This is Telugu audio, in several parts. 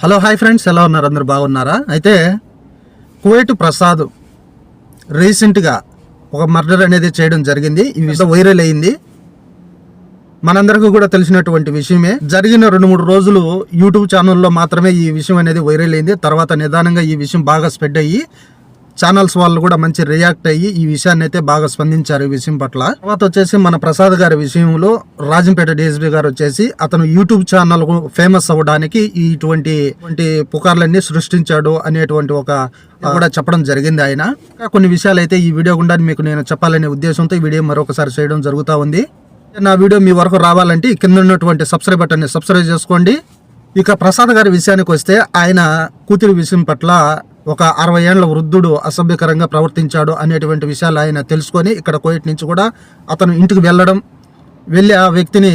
హలో హాయ్ ఫ్రెండ్స్, ఎలా ఉన్నారు? అందరు బాగున్నారా? అయితే కువైట్ ప్రసాద్ రీసెంట్గా ఒక మర్డర్ అనేది చేయడం జరిగింది. ఈ విషయం వైరల్ అయింది, మనందరికీ కూడా తెలిసినటువంటి విషయమే. జరిగిన 2-3 రోజులు యూట్యూబ్ ఛానల్లో మాత్రమే ఈ విషయం అనేది వైరల్ అయింది. తర్వాత నిదానంగా ఈ విషయం బాగా స్ప్రెడ్ అయ్యి ఛానల్స్ వాళ్ళు కూడా మంచి రియాక్ట్ అయ్యి ఈ విషయాన్ని అయితే బాగా స్పందించారు ఈ విషయం పట్ల. తర్వాత వచ్చేసి మన ప్రసాద్ గారి విషయంలో రాజంపేట డిఎస్పీ గారు వచ్చేసి అతను యూట్యూబ్ ఛానల్ ఫేమస్ అవ్వడానికి ఇటువంటి పుకార్లన్నీ సృష్టించాడు అనేటువంటి ఒక కూడా చెప్పడం జరిగింది ఆయన. కొన్ని విషయాలు అయితే ఈ వీడియో గుండా మీకు నేను చెప్పాలనే ఉద్దేశంతో ఈ వీడియో మరొకసారి చేయడం జరుగుతూ ఉంది. నా వీడియో మీ వరకు రావాలంటే కింద ఉన్నటువంటి సబ్స్క్రైబ్ బటన్ని సబ్స్క్రైబ్ చేసుకోండి. ఇక ప్రసాద్ గారి విషయానికి వస్తే ఆయన కూతురి విషయం పట్ల ఒక 60 ఏళ్ల వృద్ధుడు అసభ్యకరంగా ప్రవర్తించాడు అనేటువంటి విషయాలు ఆయన తెలుసుకొని ఇక్కడ కువైట్ నుంచి కూడా అతను ఇంటికి వెళ్ళి ఆ వ్యక్తిని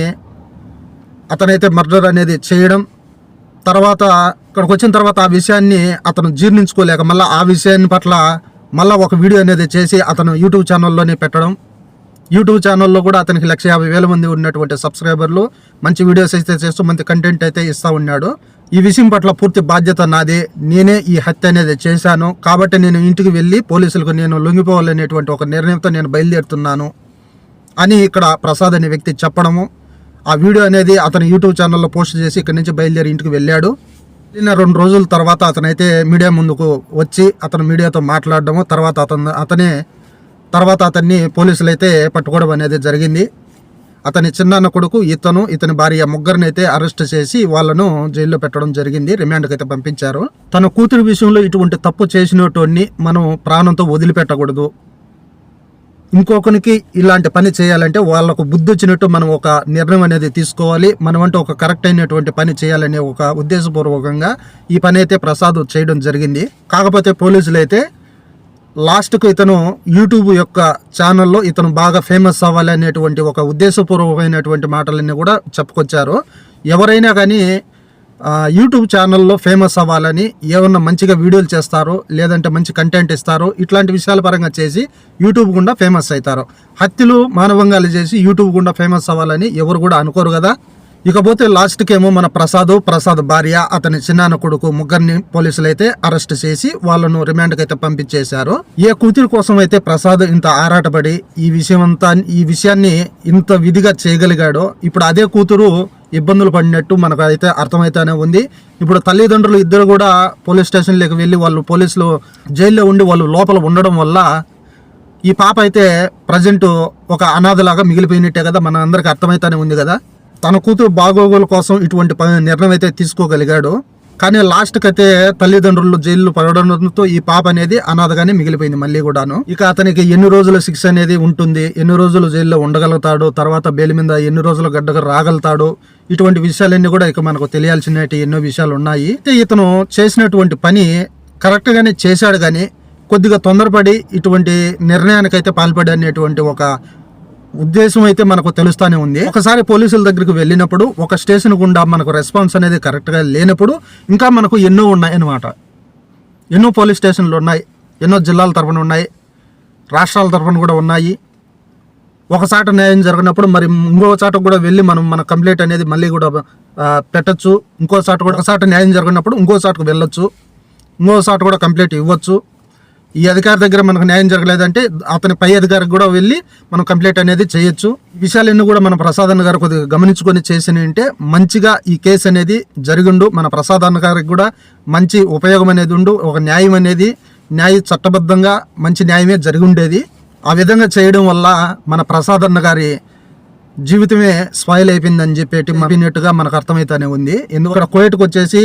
అతనైతే మర్డర్ అనేది చేయడం, తర్వాత ఇక్కడికి వచ్చిన తర్వాత ఆ విషయాన్ని అతను జీర్ణించుకోలేక మళ్ళీ ఆ విషయాన్ని పట్ల మళ్ళీ ఒక వీడియో అనేది చేసి అతను యూట్యూబ్ ఛానల్లోనే పెట్టడం. యూట్యూబ్ ఛానల్లో కూడా అతనికి 150,000 మంది ఉన్నటువంటి సబ్స్క్రైబర్లు, మంచి వీడియోస్ అయితే చేస్తూ మంచి కంటెంట్ అయితే ఇస్తూ ఉన్నాడు. ఈ విషయం పట్ల పూర్తి బాధ్యత నాదే, నేనే ఈ హత్య అనేది చేశాను కాబట్టి నేను ఇంటికి వెళ్ళి పోలీసులకు నేను లొంగిపోవాలనేటువంటి ఒక నిర్ణయంతో నేను బయలుదేరుతున్నాను అని ఇక్కడ ప్రసాద్ అనే వ్యక్తి చెప్పడము. ఆ వీడియో అనేది అతను యూట్యూబ్ ఛానల్లో పోస్ట్ చేసి ఇక్కడి నుంచి బయలుదేరి ఇంటికి వెళ్ళాడు. వెళ్ళిన 2 రోజుల తర్వాత అతనైతే మీడియా ముందుకు వచ్చి అతను మీడియాతో మాట్లాడడము, తర్వాత అతన్ని పోలీసులు అయితే పట్టుకోవడం అనేది జరిగింది. అతని చిన్నాన్న కొడుకు, ఇతని భార్య, ముగ్గురిని అయితే అరెస్ట్ చేసి వాళ్ళను జైల్లో పెట్టడం జరిగింది. రిమాండ్కి అయితే పంపించారు. తన కూతురి విషయంలో ఇటువంటి తప్పు చేసినటువంటి మనం ప్రాణంతో వదిలిపెట్టకూడదు. ఇంకొకరికి ఇలాంటి పని చేయాలంటే వాళ్ళకు బుద్ధి వచ్చినట్టు మనం ఒక నిర్ణయం అనేది తీసుకోవాలి. మనం అంటే ఒక కరెక్ట్ అయినటువంటి పని చేయాలనే ఒక ఉద్దేశపూర్వకంగా ఈ పని అయితే ప్రసాద్ చేయడం జరిగింది. కాకపోతే పోలీసులు అయితే లాస్ట్కు ఇతను యూట్యూబ్ యొక్క ఛానల్లో ఇతను బాగా ఫేమస్ అవ్వాలి అనేటువంటి ఒక ఉద్దేశపూర్వకమైనటువంటి మాటలన్నీ కూడా చెప్పుకొచ్చారు. ఎవరైనా కానీ యూట్యూబ్ ఛానల్లో ఫేమస్ అవ్వాలని ఏమన్నా మంచిగా వీడియోలు చేస్తారో లేదంటే మంచి కంటెంట్ ఇస్తారో ఇట్లాంటి విషయాల పరంగా చేసి యూట్యూబ్ గుండా ఫేమస్ అవుతారు. హత్యలు మానవంగాలు చేసి యూట్యూబ్ గుండా ఫేమస్ అవ్వాలని ఎవరు కూడా అనుకోరు కదా. ఇకపోతే లాస్ట్కేమో మన ప్రసాద్ భార్య, అతని చిన్నాన్న కొడుకు, ముగ్గురిని పోలీసులు అయితే అరెస్ట్ చేసి వాళ్ళను రిమాండ్కి అయితే పంపించేశారు. ఏ కూతురు కోసం అయితే ప్రసాద్ ఇంత ఆరాటపడి ఈ విషయాన్ని ఇంత విధిగా చేయగలిగాడో ఇప్పుడు అదే కూతురు ఇబ్బందులు పడినట్టు మనకు అయితే అర్థమైతేనే ఉంది. ఇప్పుడు తల్లిదండ్రులు ఇద్దరు కూడా పోలీస్ స్టేషన్లోకి వెళ్ళి వాళ్ళు పోలీసులు జైల్లో ఉండి వాళ్ళు లోపల ఉండడం వల్ల ఈ పాప అయితే ప్రజెంట్ ఒక అనాథలాగా మిగిలిపోయినట్టే కదా, మన అందరికి అర్థమైతేనే ఉంది కదా. తన కూతురు బాగోగుల కోసం ఇటువంటి నిర్ణయం అయితే తీసుకోగలిగాడు. కానీ లాస్ట్కి అయితే తల్లిదండ్రులు జైల్లో పడడంతో ఈ పాప అనేది అనాథగానే మిగిలిపోయింది మళ్ళీ కూడాను. ఇక అతనికి ఎన్ని రోజుల శిక్ష అనేది ఉంటుంది, ఎన్ని రోజులు జైల్లో ఉండగలుగుతాడు, తర్వాత బెయిల్ మీద ఎన్ని రోజుల గడ్డకు రాగలుగుతాడు, ఇటువంటి విషయాలన్నీ కూడా ఇక మనకు తెలియాల్సిన ఎన్నో విషయాలు ఉన్నాయి. అయితే ఇతను చేసినటువంటి పని కరెక్ట్గానే చేశాడు, కానీ కొద్దిగా తొందరపడి ఇటువంటి నిర్ణయానికైతే పాల్పడి అనేటువంటి ఒక ఉద్దేశం అయితే మనకు తెలుస్తూనే ఉంది. ఒకసారి పోలీసుల దగ్గరికి వెళ్ళినప్పుడు ఒక స్టేషన్ గుండా మనకు రెస్పాన్స్ అనేది కరెక్ట్గా లేనప్పుడు ఇంకా మనకు ఎన్నో ఉన్నాయి అన్నమాట. ఎన్నో పోలీస్ స్టేషన్లు ఉన్నాయి, ఎన్నో జిల్లాల తరఫున ఉన్నాయి, రాష్ట్రాల తరఫున కూడా ఉన్నాయి. ఒకసాట న్యాయం జరిగినప్పుడు మరి ఇంకో చాట కూడా వెళ్ళి మన కంప్లైంట్ అనేది మళ్ళీ కూడా పెట్టచ్చు. ఒకసాట న్యాయం జరిగినప్పుడు ఇంకో చాటకు వెళ్ళొచ్చు, ఇంకో చాట కూడా కంప్లైంట్ ఇవ్వచ్చు. ఈ అధికారి దగ్గర మనకు న్యాయం జరగలేదంటే అతని పై అధికారికి కూడా వెళ్ళి మనం కంప్లైంట్ అనేది చేయొచ్చు. విషయాలన్నీ కూడా మన ప్రసాద్ అన్న గారు కొద్దిగా గమనించుకొని చేసినంటే మంచిగా ఈ కేసు అనేది జరిగిండు. మన ప్రసాద్ అన్న గారికి కూడా మంచి ఉపయోగం అనేది ఉండు, ఒక న్యాయం అనేది చట్టబద్ధంగా మంచి న్యాయమే జరిగి ఉండేది. ఆ విధంగా చేయడం వల్ల మన ప్రసాద్ అన్న గారి జీవితమే స్పాయిల్ అయిపోయిందని చెప్పేట్టుగా మనకు అర్థమైతేనే ఉంది. ఎందుకంటే కువైట్కి వచ్చేసి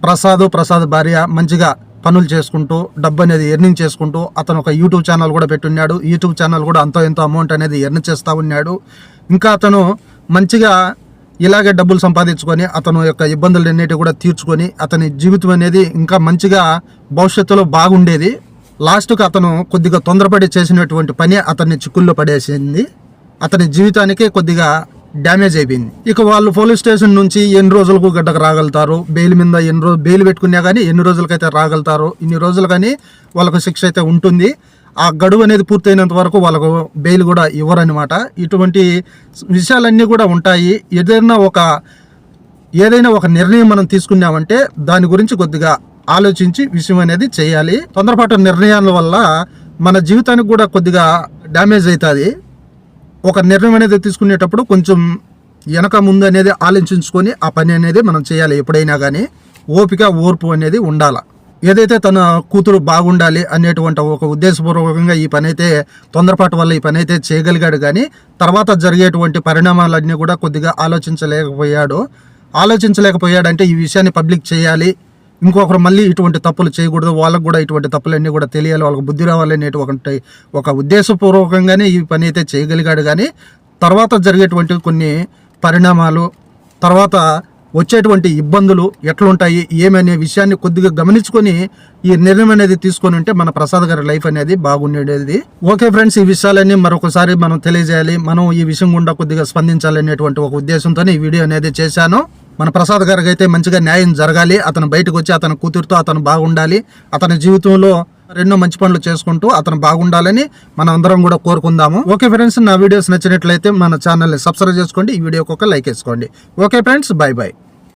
ప్రసాద్ భార్య మంచిగా పనులు చేసుకుంటూ డబ్బు అనేది ఎర్నింగ్ చేసుకుంటూ అతను ఒక యూట్యూబ్ ఛానల్ కూడా పెట్టున్నాడు. యూట్యూబ్ ఛానల్ కూడా ఎంతో అమౌంట్ అనేది ఎర్న్ చేస్తూ ఉన్నాడు. ఇంకా అతను మంచిగా ఇలాగే డబ్బులు సంపాదించుకొని అతను యొక్క ఇబ్బందులన్నిటి కూడా తీర్చుకొని అతని జీవితం అనేది ఇంకా మంచిగా భవిష్యత్తులో బాగుండేది. లాస్ట్కి అతను కొద్దిగా తొందరపడి చేసినటువంటి పని అతన్ని చిక్కుల్లో పడేసింది. అతని జీవితానికి కొద్దిగా డ్యామేజ్ అయిపోయింది. ఇక వాళ్ళు పోలీస్ స్టేషన్ నుంచి ఎన్ని రోజులకు గడ్డకు రాగలుగుతారు, బెయిల్ మీద బెయిల్ పెట్టుకున్నా కానీ ఎన్ని రోజులకైతే రాగలుగుతారు, ఇన్ని రోజులు కానీ వాళ్ళకు శిక్ష అయితే ఉంటుంది. ఆ గడువు అనేది పూర్తయినంత వరకు వాళ్ళకు బెయిల్ కూడా ఇవ్వరనమాట. ఇటువంటి విషయాలన్నీ కూడా ఉంటాయి. ఏదైనా ఒక ఏదైనా ఒక నిర్ణయం మనం తీసుకున్నామంటే దాని గురించి కొద్దిగా ఆలోచించి విషయం అనేది చేయాలి. తొందరపాటు నిర్ణయాల వల్ల మన జీవితానికి కూడా కొద్దిగా డ్యామేజ్ అవుతుంది. ఒక నిర్ణయం అనేది తీసుకునేటప్పుడు కొంచెం వెనక ముందు అనేది ఆలోచించుకొని ఆ పని అనేది మనం చేయాలి. ఎప్పుడైనా కానీ ఓపిక ఓర్పు అనేది ఉండాలి. ఏదైతే తన కూతురు బాగుండాలి అనేటువంటి ఒక ఉద్దేశపూర్వకంగా ఈ పని అయితే తొందరపాటు వల్ల ఈ పని అయితే చేయగలిగాడు. కానీ తర్వాత జరిగేటువంటి పరిణామాలన్నీ కూడా కొద్దిగా ఆలోచించలేకపోయాడంటే ఈ విషయాన్ని పబ్లిక్ చేయాలి, ఇంకొకరు మళ్ళీ ఇటువంటి తప్పులు చేయకూడదు, వాళ్ళకు కూడా ఇటువంటి తప్పులన్నీ కూడా తెలియాలి, వాళ్ళకి బుద్ధి రావాలనేటువంటి ఒక ఉద్దేశపూర్వకంగానే ఈ పని అయితే చేయగలిగాడు. కానీ తర్వాత జరిగేటువంటి కొన్ని పరిణామాలు, తర్వాత వచ్చేటువంటి ఇబ్బందులు ఎట్లుంటాయి ఏమనే విషయాన్ని కొద్దిగా గమనించుకొని ఈ నిర్ణయం అనేది తీసుకొని ఉంటే మన ప్రసాద్ గారి లైఫ్ అనేది బాగుండేది. ఓకే ఫ్రెండ్స్, ఈ విషయాలన్నీ మరొకసారి మనం తెలియజేయాలి, మనం ఈ విషయం గుండా కొద్దిగా స్పందించాలనేటువంటి ఒక ఉద్దేశంతోనే ఈ వీడియో అనేది చేశాను. మన ప్రసాద్ గారికి అయితే మంచిగా న్యాయం జరగాలి, అతను బయటకు వచ్చి అతని కూతురుతో అతను బాగుండాలి, అతని జీవితంలో ఎన్నో మంచి పనులు చేసుకుంటూ అతను బాగుండాలని మనం అందరం కూడా కోరుకుందాము. ఓకే ఫ్రెండ్స్, నా వీడియోస్ నచ్చినట్లయితే మన ఛానల్ని సబ్స్క్రైబ్ చేసుకోండి, ఈ వీడియోకి ఒక లైక్ వేసుకోండి. Okay friends, by by.